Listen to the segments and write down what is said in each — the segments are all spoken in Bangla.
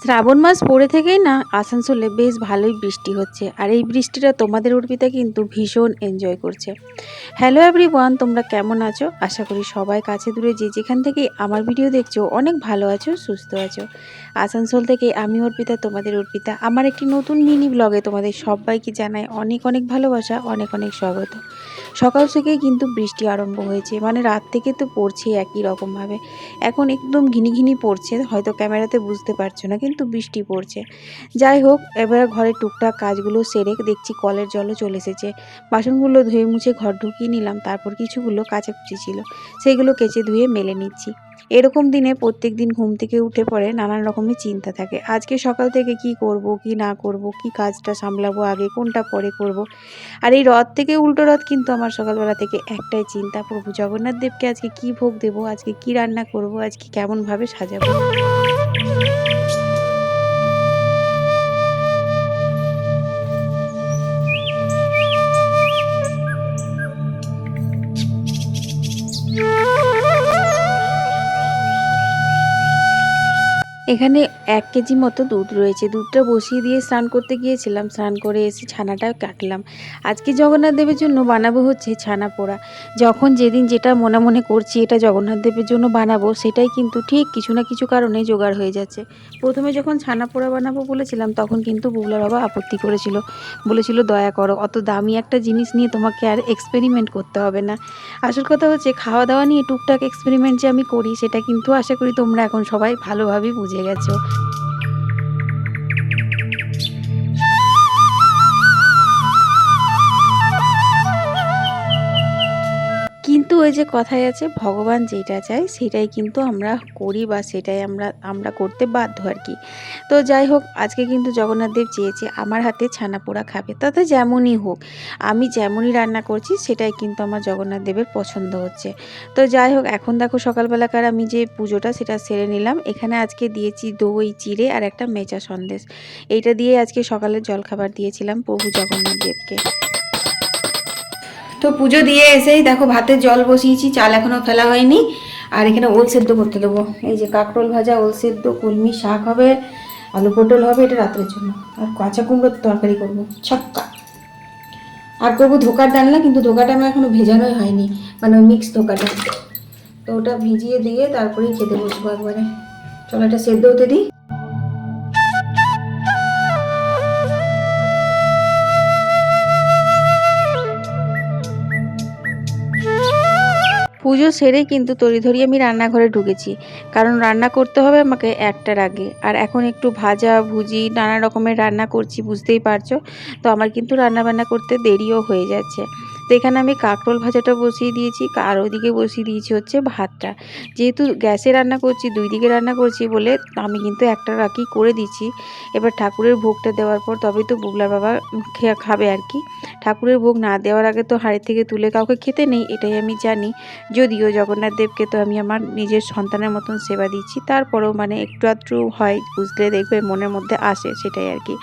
শ্রাবণ মাস পড়ে থেকেই না আসানসোলে বেশ ভালোই বৃষ্টি হচ্ছে, আর এই বৃষ্টিটা তোমাদের অর্পিতা কিন্তু ভীষণ এনজয় করছে। হ্যালো এভরিওয়ান, তোমরা কেমন আছো? আশা করি সবাই কাছে দূরে যে যেখান থেকে আমার ভিডিও দেখছো অনেক ভালো আছো, সুস্থ আছো। আসানসোল থেকে আমি অর্পিতা, তোমাদের অর্পিতা, আমার একটি নতুন মিনি ব্লগে তোমাদের সবাইকে জানাই অনেক অনেক ভালোবাসা, অনেক অনেক স্বাগত। সকাল থেকেই কিন্তু বৃষ্টি আরম্ভ হয়েছে, মানে রাত থেকে তো পড়ছেই একই রকমভাবে। এখন একদম ঘিনি ঘিনি পড়ছে, হয়তো ক্যামেরাতে বুঝতে পারছো না, কিন্তু বৃষ্টি পড়ছে। যাই হোক, এবার ঘরের টুকটাক কাজগুলো সেরে দেখছি কলের জলও চলে এসেছে। বাসনগুলো ধুয়ে মুছে ঘর ঢুকিয়ে নিলাম, তারপর কিছুগুলো কাচাকুচি ছিল সেইগুলো কেচে ধুয়ে মেলে নিচ্ছি। এরকম দিনে প্রত্যেক দিন ঘুম থেকে উঠে পড়ে নানান রকমের চিন্তা থাকে, আজকে সকাল থেকে কি করব কি না করব, কি কাজটা সামলাবো আগে, কোনটা পরে করব। আর এই রথ থেকে উল্টো রথ কিন্তু আমার সকালবেলা থেকে একটাই চিন্তা, প্রভু জগন্নাথ দেবকে আজকে কি ভোগ দেবো, আজকে কি রান্না করব, আজকে কেমনভাবে সাজাবো। এখানে 1 কেজি মতো দুধ রয়েছে, দুধটা বসিয়ে দিয়ে স্নান করতে গিয়েছিলাম, স্নান করে এসে ছানাটা কাটলাম। আজকে জগন্নাথ দেবের জন্য বানাবো হচ্ছে ছানা পোড়া। যখন যেদিন যেটা মনে মনে করছি এটা জগন্নাথ দেবের জন্য বানাবো, সেটাই কিন্তু ঠিক কিছু না কিছু কারণে জোগাড় হয়ে যাচ্ছে। প্রথমে যখন ছানা পোড়া বানাবো বলেছিলাম, তখন কিন্তু বুগলার বাবা আপত্তি করেছিল, বলেছিল দয়া করো, অত দামি একটা জিনিস নিয়ে তোমাকে আর এক্সপেরিমেন্ট করতে হবে না। আসল কথা হচ্ছে খাওয়া দাওয়া নিয়ে টুকটাক এক্সপেরিমেন্ট যে আমি করি, সেটা কিন্তু আশা করি তোমরা এখন সবাই ভালোভাবেই বুঝে গেছো। কিন্তু ওই যে কথায় আছে, ভগবান যেটা চায় সেটাই কিন্তু আমরা করি, বা সেটাই আমরা আমরা করতে বাধ্য আর কি। তো যাই হোক, আজকে কিন্তু জগন্নাথ দেব চেয়েছে আমার হাতে ছানা পোড়া খাবে, তাতে যেমনই হোক, আমি যেমনই রান্না করছি সেটাই কিন্তু আমার জগন্নাথ দেবের পছন্দ হচ্ছে। তো যাই হোক, এখন দেখো সকালবেলাকার আমি যে পুজোটা সেটা সেরে নিলাম। এখানে আজকে দিয়েছি দই, চিড়ে আর একটা মেচা সন্দেশ। এইটা দিয়ে আজকে সকালের জলখাবার দিয়েছিলাম প্রভু জগন্নাথ দেবকে। তো পুজো দিয়ে এসেই দেখো ভাতের জল বসিয়েছি, চাল এখনো ফেলা হয়নি। আর এখানে ওল সেদ্ধ করতে দেবো, এই যে কাঁকরোল ভাজা, ওল সেদ্ধ, কলমি শাক হবে, আলু পটল হবে, এটা রাত্রের জন্য। আর কাঁচা কুমড়োর তরকারি করবো ছক্কা। আর করবো ধোকার ডালনা, কিন্তু ধোকাটা আমার এখনো ভেজানোই হয়নি, মানে মিক্স ধোকাটা। তো ওটা ভিজিয়ে দিয়ে তারপরেই খেতে বসবো একবারে। চলো এটা সেদ্ধ হতে দিই। পুজো সেরে কিন্তু তড়িঘড়ি আমি রান্নাঘরে ঢুকেছি, কারণ রান্না করতে হবে আমাকে 1টার আগে। আর এখন একটু ভাজা ভুজি নানা রকমের রান্না করছি, বুঝতেই পারছো। তো আমার কিন্তু রান্না বান্না করতে দেরিও হয়ে যাচ্ছে। তো এখানে আমি কাঁকরোল ভাজাটা বসিয়ে দিয়েছি, আর ওইদিকে বসিয়ে দিয়েছি হচ্ছে ভাতটা। যেহেতু গ্যাসে রান্না করছি, 2 দিকে রান্না করছি বলে আমি কিন্তু 1টার আগেই করে দিচ্ছি। এবার ঠাকুরের ভোগটা দেওয়ার পর তবেই তো বুগলার বাবা খাবে আর কি। ঠাকুরের ভোগ না দেওয়ার আগে তো হাঁড়ি থেকে তুলে কাউকে খেতে নেই, এটাই আমি জানি। যদিও জগন্নাথ দেবকে তো আমি আমার নিজের সন্তানের মতন সেবা দিচ্ছি, তারপরেও মানে একটু আধটু হয়, বুঝলে দেখবে মনের মধ্যে আসে, সেটাই আর কি।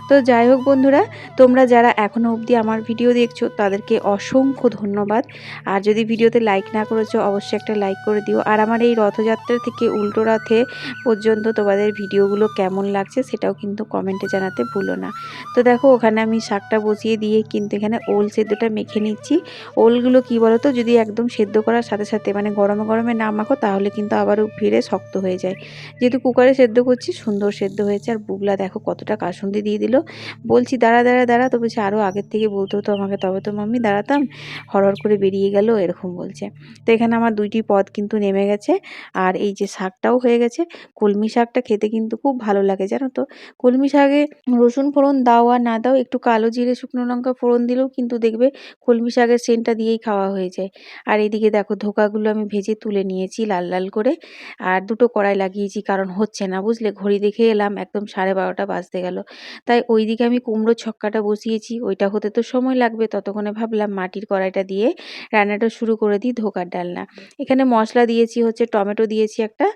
তো যাই হোক বন্ধুরা, তোমরা যারা এখনও অবধি আমার ভিডিও দেখছো তাদেরকে অসংখ্য ধন্যবাদ। আর যদি ভিডিওতে লাইক না করেছো, অবশ্যই একটা লাইক করে দিও। আর আমার এই রথযাত্রা থেকে উল্টো রথে পর্যন্ত তোমাদের ভিডিওগুলো কেমন লাগছে সেটাও কিন্তু কমেন্টে জানাতে ভুলো না। তো দেখো, ওখানে আমি শাকটা বসিয়ে দিয়ে কিন্তু এখানে ওল সেদ্ধটা মেখে নিচ্ছি। ওলগুলো কি বলো তো, যদি একদম সেদ্ধ করার সাথে সাথে মানে গরমে গরমে না মাখো, তাহলে কিন্তু আবারও ফিরে শক্ত হয়ে যায়। যেহেতু কুকারে সেদ্ধ করছি, সুন্দর সেদ্ধ হয়েছে। আর বুগলা দেখো কতটা কাসুন্দি দিয়ে দিল। বলছি দাঁড়া দাঁড়া দাঁড়া, তো বলছে আরও আগের থেকে বলতে হতো আমাকে, তবে তো মাম্মি দাঁড়াতাম, হরহর করে বেরিয়ে গেল, এরকম বলছে। তো এখানে আমার 2টি পদ কিন্তু নেমে গেছে। আর এই যে শাকটাও হয়ে গেছে। কলমি শাকটা খেতে কিন্তু খুব ভালো লাগে জানো তো। কলমি শাকে রসুন ফোড়ন দাও আর না দাও, একটু কালো জিরে শুকনো লঙ্কা ফোড়ন দিলেও কিন্তু দেখবে কলমি শাকের সেন্টটা দিয়েই খাওয়া হয়ে যায়। আর এদিকে দেখো ধোকাগুলো আমি ভেজে তুলে নিয়েছি লাল লাল করে। আর 2টো কড়াই লাগিয়েছি, কারণ হচ্ছে না বুঝলে, ঘড়ি দেখে এলাম একদম 12:30 বাজতে গেল। তাই ওইদিকে আমি কুমড়োর ছক্কাটা বসিয়েছি, ওইটা হতে তো সময় লাগবে। ততক্ষণে ভাবলাম মাটির কড়াইটা দিয়ে রান্নাটা শুরু করে দিই, ধোকার ডালনা। এখানে মশলা দিয়েছি হচ্ছে টমেটো দিয়েছি একটা,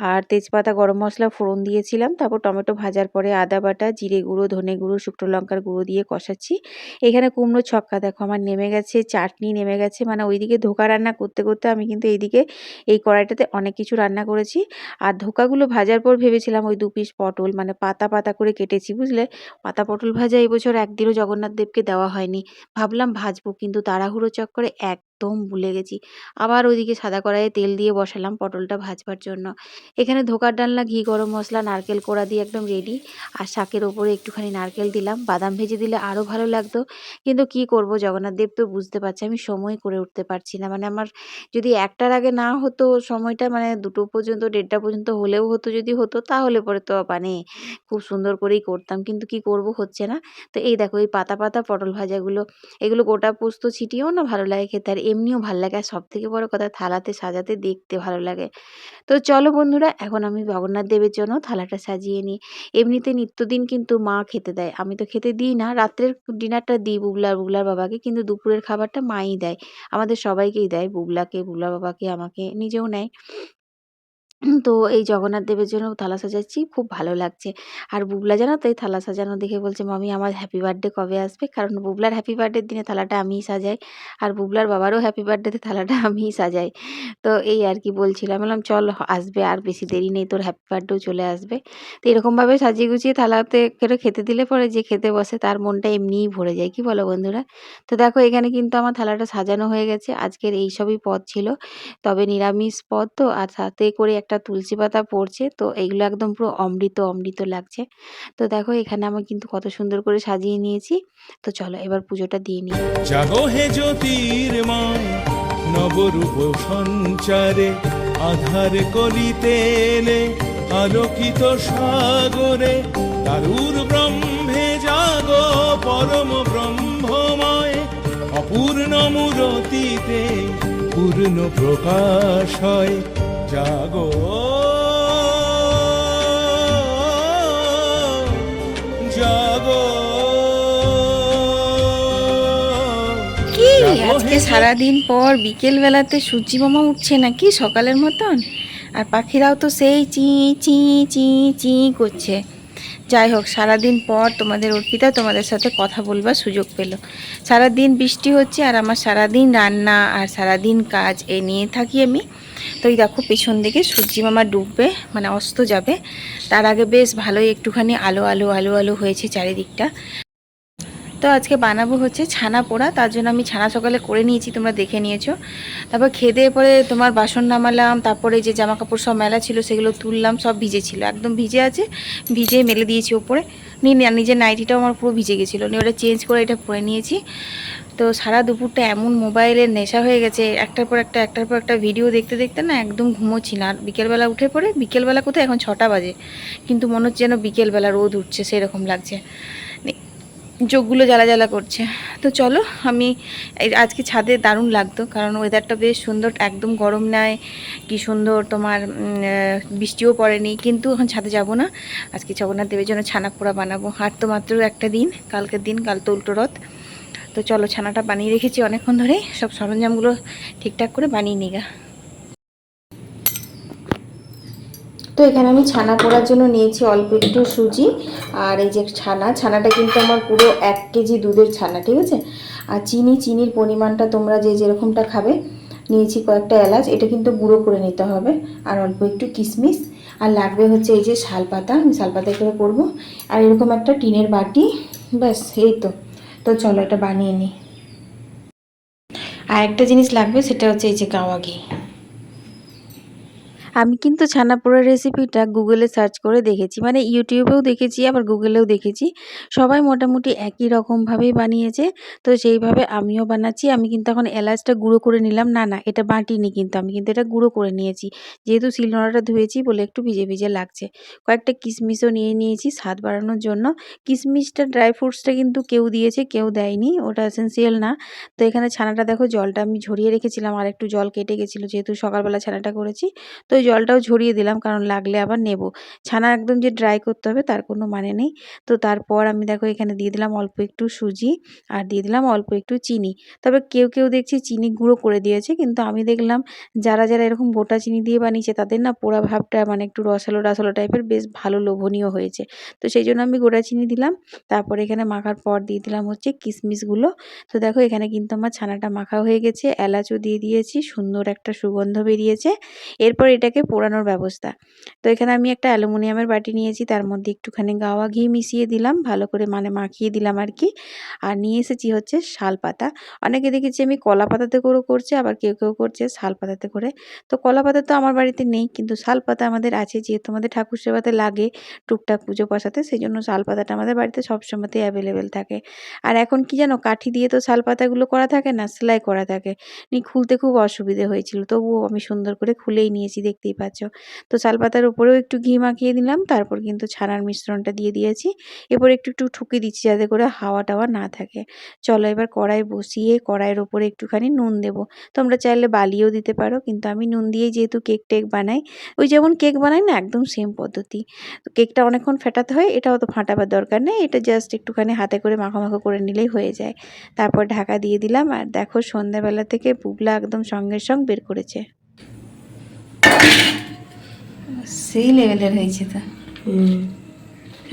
আর তেজপাতা গরম মশলা ফোড়ন দিয়েছিলাম। তারপর টমেটো ভাজার পরে আদা বাটা, জিরে গুঁড়ো, ধনে গুঁড়ো, শুকনো লঙ্কার গুঁড়ো দিয়ে কষাচ্ছি। এখানে কুমড়োর ছক্কা দেখো আমার নেমে গেছে, চাটনি নেমে গেছে। মানে ওইদিকে ধোকা রান্না করতে করতে আমি কিন্তু এইদিকে এই কড়াইটাতে অনেক কিছু রান্না করেছি। আর ধোকাগুলো ভাজার পর ভেবেছিলাম ওই 2 পিস পটল মানে পাতা পাতা করে কেটেছি, বুঝলে? পাতা পটল ভাজা এবছর একদিনও জগন্নাথ দেবকে দেওয়া হয়নি। ভাবলাম ভাজবো, কিন্তু তাড়াহুড়ো চক্করে একদম ভুলে গেছি। আবার ওইদিকে সাদা কড়াইয়ে তেল দিয়ে বসালাম পটলটা ভাজবার জন্য। এখানে ধোকার ডালনা, ঘি, গরম মশলা, নারকেল কোড়া দিয়ে একদম রেডি। আর শাকের ওপরে একটুখানি নারকেল দিলাম, বাদাম ভেজে দিলে আরও ভালো লাগতো। কিন্তু কি করব, জগন্নাথ দেব তো বুঝতে পারছে আমি সময় করে উঠতে পারছি না। মানে আমার যদি ১টার আগে না হতো সময়টা, মানে ২টো পর্যন্ত ১:৩০ পর্যন্ত হলেও হতো, যদি হতো তাহলে পরে তো মানে খুব সুন্দর করেই করতাম। কিন্তু কি করব, হচ্ছে না। তো এই দেখো এই পাতা পাতা পটল ভাজাগুলো, এগুলো গোটা পোস্ত ছিটিয়েও না ভালো লাগে খেতে, আর এমনিও ভালো লাগে। আর সবথেকে বড় কথা, থালাতে সাজাতে দেখতে ভালো লাগে। তো চলো বন্ধুরা, এখন আমি জগন্নাথ দেবের জন্য থালাটা সাজিয়ে নিই। এমনিতে নিত্যদিন কিন্তু মা খেতে দেয়, আমি তো খেতে দিই না। রাত্রের ডিনারটা দিই বুবলার বাবাকে, কিন্তু দুপুরের খাবারটা মাই দেয়। আমাদের সবাইকেই দেয়, বুবলাকে, বুবলার বাবাকে, আমাকে, নিজেও নেয়। তো এই জগন্নাথ দেবের জন্য থালা সাজাচ্ছি, খুব ভালো লাগছে। আর বুবলা জানো তো এই থালা সাজানো দেখে বলছে, মামি আমার হ্যাপি বার্থডে কবে আসবে? কারণ বুবলার হ্যাপি বার্থডের দিনে থালাটা আমিই সাজাই, আর বুবলার বাবারও হ্যাপি বার্থডেতে থালাটা আমিই সাজাই। তো এই আর কি বলছিলাম, বললাম চল আসবে, আর বেশি দেরি নেই, তোর হ্যাপি বার্থডেও চলে আসবে। তো এরকমভাবে সাজিয়ে গুছিয়ে থালাতে করে খেতে দিলে পরে যে খেতে বসে তার মনটা এমনিই ভরে যায়, কি বলো বন্ধুরা? তো দেখো এখানে কিন্তু আমার থালাটা সাজানো হয়ে গেছে। আজকের এই সবই পদ ছিল, তবে নিরামিষ পদ তো, আর সাথে করে একটা তুলসী পাতা পড়ছে, তো এইগুলো একদম পুরো অমৃত অমৃত লাগছে। তো দেখো এখানে আমি কিন্তু কত সুন্দর করে সাজিয়ে নিয়েছি। তো চলো এবার পুজোটা দিয়ে নিই। জাগো হে জ্যোতির্ময় নবরূপ সঞ্চারে, আধার কলিতে এলে আলোকিত সাগরে, তারুর ব্রহ্মে জাগো পরম ব্রহ্মময়, অপূর্ণ মূরতিতে পূর্ণ প্রকাশ হয়। জাগো জাগো কি আজকে সারাদিন পর বিকেল বেলাতে সূর্যি মামা উঠছে নাকি সকালের মতন, আর পাখিরাও তো সেই চি চি চি চি করছে। যাই হোক, সারাদিন পর তোমাদের অর্পিতা তোমাদের সাথে কথা বলবার সুযোগ পেল। সারাদিন বৃষ্টি হচ্ছে, আর আমার সারাদিন রান্না আর সারাদিন কাজ এ নিয়ে থাকি আমি। তো এই দেখো পেছন দিকে সূর্যি মামা ডুববে, মানে অস্ত যাবে, তার আগে বেশ ভালোই একটুখানি আলো আলো আলো আলো হয়েছে চারিদিকটা। তো আজকে বানাবো হচ্ছে ছানা পোড়া, তার জন্য আমি ছানা সকালে করে নিয়েছি, তোমরা দেখে নিয়েছো। তারপর খেয়ে দিয়ে পরে তোমার বাসন নামালাম, তারপরে যে জামা কাপড় সব মেলা ছিল সেগুলো তুললাম, সব ভিজে ছিল, একদম ভিজে আছে, ভিজে মেলে দিয়েছি ওপরে। নিজের নাইটিটাও আমার পুরো ভিজে গেছিলো, নিয়ে ওটা চেঞ্জ করে এটা পরে নিয়েছি। তো সারা দুপুরটা এমন মোবাইলের নেশা হয়ে গেছে, একটার পর একটা ভিডিও দেখতে দেখতে না একদম ঘুমোচ্ছি না। আর বিকেলবেলা উঠে পড়ে, বিকেলবেলা কোথায়, এখন 6টা বাজে, কিন্তু মনে হচ্ছে যেন বিকেলবেলা রোদ উঠছে সেরকম লাগছে, চোখগুলো জ্বালা জ্বালা করছে। তো চলো আমি আজকে ছাদে দারুণ লাগতো, কারণ ওয়েদারটা বেশ সুন্দর, একদম গরম নয়, কি সুন্দর তোমার বৃষ্টিও পড়েনি। কিন্তু এখন ছাদে যাব না, আজকে জগন্নাথ দেবের জন্য ছানা পোড়া বানাবো। আর তো মাত্র একটা দিন, কালকের দিন, কাল তো উল্টো রথ। তো চলো ছানাটা বানিয়ে রেখেছি অনেকক্ষণ ধরেই, সব সরঞ্জামগুলো ঠিকঠাক করে বানিয়ে নিগা। তো এখানে আমি ছানা পোড়ার জন্য নিয়েছি অল্প একটু সুজি, আর এই যে ছানাটা কিন্তু আমার পুরো 1 কেজি দুধের ছানা, ঠিক আছে। আর চিনির পরিমাণটা তোমরা যে যেরকমটা খাবে। নিয়েছি কয়েকটা এলাচ, এটা কিন্তু গুঁড়ো করে নিতে হবে, আর অল্প একটু কিশমিশ, আর লাগবে হচ্ছে এই যে শালপাতা, আমি শালপাতা করে করবো, আর এরকম একটা টিনের বাটি, ব্যাস এই তো। তো চলো এটা বানিয়ে নিই। আর একটা জিনিস লাগবে, সেটা হচ্ছে এই যে গাওয়া ঘি। আমি কিন্তু ছানা পোড়ার রেসিপিটা গুগলে সার্চ করে দেখেছি, মানে ইউটিউবেও দেখেছি আবার গুগলেও দেখেছি, সবাই মোটামুটি একই রকমভাবেই বানিয়েছে। তো সেইভাবে আমিও বানাচ্ছি। আমি কিন্তু এখন এলাচটা গুঁড়ো করে নিলাম, না এটা বাটিনি, কিন্তু আমি কিন্তু এটা গুঁড়ো করে নিয়েছি, যেহেতু শিলনোড়াটা ধুয়েছি বলে একটু ভিজে ভিজে লাগছে। কয়েকটা কিশমিশও নিয়ে নিয়েছি স্বাদ বাড়ানোর জন্য। কিশমিশটা, ড্রাই ফ্রুটসটা কিন্তু কেউ দিয়েছে কেউ দেয়নি, ওটা এসেন্সিয়াল না। তো এখানে ছানাটা দেখো, জলটা আমি ঝরিয়ে রেখেছিলাম, আর একটু জল কেটে গেছিলো যেহেতু সকালবেলা ছানাটা করেছি। তো ওই জলটাও ঝরিয়ে দিলাম, কারণ লাগলে আবার নেব। ছানা একদম যে ড্রাই করতে হবে তার কোনো মানে নেই। তো তারপর আমি দেখো এখানে দিয়ে দিলাম অল্প একটু সুজি আর দিয়ে দিলাম অল্প একটু চিনি। তবে কেউ কেউ দেখছি চিনি গুঁড়ো করে দিয়েছে, কিন্তু আমি দেখলাম যারা এরকম গোটা চিনি দিয়ে বানিয়েছে তাদের না পোড়া ভাবটা মানে একটু রসালো রসালো টাইপের বেশ ভালো লোভনীয় হয়েছে। তো সেই জন্য আমি গোটা চিনি দিলাম। তারপর এখানে মাখার পর দিয়ে দিলাম হচ্ছে কিশমিশগুলো। তো দেখো এখানে কিন্তু আমার ছানাটা মাখা হয়ে গেছে, এলাচও দিয়ে দিয়েছি, সুন্দর একটা সুগন্ধ বেরিয়েছে। এরপর এটাকে পোড়ানোর ব্যবস্থা। তো এখানে আমি একটা অ্যালুমিনিয়ামের বাটি নিয়েছি, তার মধ্যে একটুখানি গাওয়া ঘি মিশিয়ে দিলাম, ভালো করে মানে মাখিয়ে দিলাম আর কি। আর নিয়ে এসেছি হচ্ছে শালপাতা। অনেকে দেখেছি আমি কলা পাতাতে করেও করছে, আবার কেউ কেউ করছে শাল পাতাতে করে। তো কলা পাতা তো আমার বাড়িতে নেই, কিন্তু শাল পাতা আমাদের আছে, যেহেতু আমাদের ঠাকুর সেবাতে লাগে টুকটাক পুজো পাশাতে, সেই জন্য শাল পাতাটা আমাদের বাড়িতে সবসময়তেই অ্যাভেলেবেল থাকে। আর এখন কি জানো, কাঠি দিয়ে তো শাল পাতাগুলো করা থাকে না, সেলাই করা থাকে, খুলতে খুব অসুবিধে হয়েছিল, তবুও আমি সুন্দর করে খুলেই নিয়েছি, দেখতেই পাচ্ছ। তো শাল পাতার উপরেও একটু ঘি মাখিয়ে দিলাম, তারপর কিন্তু ছানার মিশ্রণটা দিয়ে দিয়েছি। এরপর একটু একটু ঠুকে দিচ্ছি যাতে করে হাওয়া টাওয়া না থাকে। চলো এবার কড়াই বসিয়ে কড়াইয়ের ওপরে একটুখানি নুন দেবো। তোমরা চাইলে বালিও দিতে পারো, কিন্তু আমি নুন দিয়েই যেহেতু কেক টেক বানাই, ওই যেমন কেক বানাই না একদম সেম পদ্ধতি। তো কেকটা অনেকক্ষণ ফেটাতে হয়, এটাও তো ফাটাবার দরকার নেই, এটা জাস্ট একটুখানি হাতে করে মাখো করে নিলেই হয়ে যায়। তারপর ঢাকা দিয়ে দিলাম, আর দেখো সন্ধ্যাবেলা থেকে বুগলা একদম সঙ্গে সঙ্গ বের করেছে। সেই লেভেলের হয়েছে তো।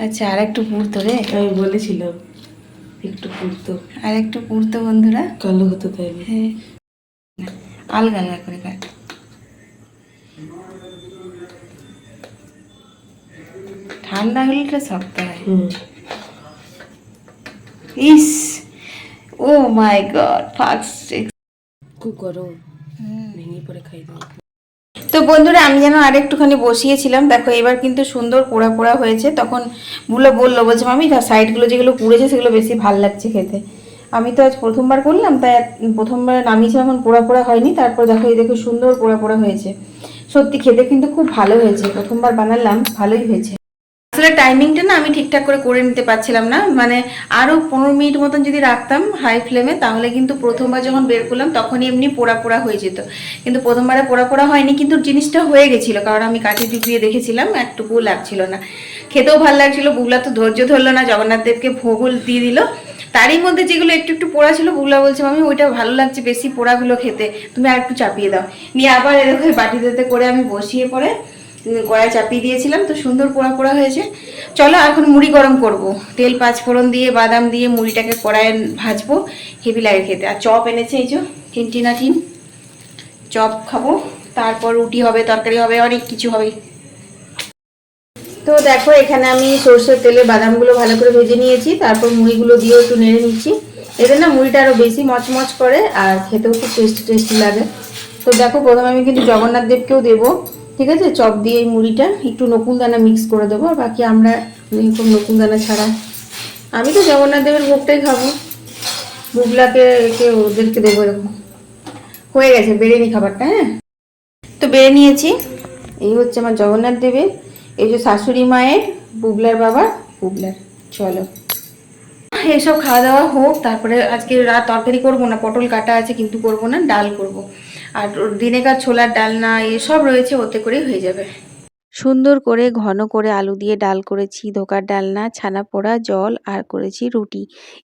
আচ্ছা, আর একটু পুড়তো রে, আমি বলেছিলাম একটু পুড়তো, আর একটু পুড়তো বন্ধুরা, কালো হতো তাই না? হ্যাঁ আলগা আলগা করে কাট। ঠান্ডা হলে এটা শক্ত হয়। ইস, ও মাই গড, ফার্স্ট। খুব গরম, ভেঙে পড়ে খাই দিই। তো বন্ধুরা আমি যেন আর একটুখানি বসিয়েছিলাম, দেখো এবার কিন্তু সুন্দর পোড়া পোড়া হয়েছে। তখন বললো বলছে মামি সাইডগুলো যেগুলো পুড়েছে সেগুলো বেশি ভাল লাগছে খেতে। আমি তো আজ প্রথমবার করলাম, তাই প্রথমবার নামিয়েছিলাম, এখন পোড়া পোড়া হয়নি। তারপর দেখো এই দেখো সুন্দর পোড়া পোড়া হয়েছে, সত্যি খেতে কিন্তু খুব ভালো হয়েছে, প্রথমবার বানালাম, ভালোই হয়েছে। আসলে টাইমিংটা না আমি ঠিকঠাক করে নিতে পারছিলাম না, মানে আরও 15 মিনিট মতন যদি রাখতাম হাই ফ্লেমে, তাহলে কিন্তু প্রথমবার যখন বের করলাম তখনই এমনি পোড়া পোড়া হয়ে যেত। কিন্তু প্রথমবারে পোড়া পোড়া হয়নি, কিন্তু জিনিসটা হয়ে গেছিলো, কারণ আমি কাঠি ডুবিয়ে দেখেছিলাম, একটুকুও লাগছিল না, খেতেও ভালো লাগছিলো। বুগলা তো ধৈর্য ধরলো না, জগন্নাথ দেবকে ভোগও দিয়ে দিল। তারই মধ্যে যেগুলো একটু একটু পোড়া ছিল, বুগলা বলছে মামি ওইটা ভালো লাগছে বেশি পোড়াগুলো খেতে, তুমি আর একটু চাপিয়ে দাও। নিয়ে আবার এরকম বাটিতে করে আমি বসিয়ে পরে কড়াই চাপিয়ে দিয়েছিলাম, তো সুন্দর পোড়া পোড়া হয়েছে। চলো এখন মুড়ি গরম করব, তেল 5 ফোড়ন দিয়ে বাদাম দিয়ে মুড়িটাকে কড়াইয়ে ভাজবো, হেভি লাগে খেতে। আর চপ এনেছে এই যে টিনটিনা টিন, চপ খাবো, তারপর রুটি হবে, তরকারি হবে, অনেক কিছু হবে। তো দেখো এখানে আমি সরষের তেলে বাদামগুলো ভালো করে ভেজে নিয়েছি, তারপর মুড়িগুলো দিয়েও একটু নেড়ে নিচ্ছি। এতে না মুড়িটা আরও বেশি মচমচ করে আর খেতেও খুব টেস্টি লাগে। তো দেখো প্রথমে আমি কিন্তু জগন্নাথ দেবকেও দেবো, ঠিক আছে, চপ দিয়ে এই মুড়িটা একটু নকুলদানা মিক্স করে দেবো, আর বাকি আমরা এরকম নকুলদানা ছাড়া, আমি তো জগন্নাথ দেবের ভোগটাই খাবো, বুগলাকে একে ওদেরকে দেবো এরকম। হয়ে গেছে বেড়ে নি খাবারটা, হ্যাঁ তো বেড়ে নিয়েছি। এই হচ্ছে আমার জগন্নাথ দেবের, এই যে শাশুড়ি মায়ের, বুগলার বাবা, বুগলার। চলো এইসব খাওয়া দাওয়া হোক, তারপরে আজকে রাত তরকারি করবো না, পটল কাটা আছে কিন্তু করবো না, ডাল করব। আর দিনেকার ছোলার ডালনা এসব রয়েছে, ওতে করেই হয়ে যাবে। সুন্দর করে ঘন করে আলু দিয়ে ডাল করেছি, ধোকার ডালনা, ছানা পোড়া, জল, আর করেছি রুটি।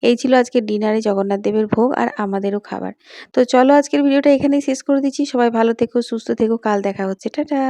এই ছিল আজকের ডিনারে জগন্নাথ দেবের ভোগ আর আমাদেরও খাবার। তো চলো আজকের ভিডিওটা এখানেই শেষ করে দিচ্ছি। সবাই ভালো থেকো, সুস্থ থেকো, কাল দেখা হচ্ছে, টাটা।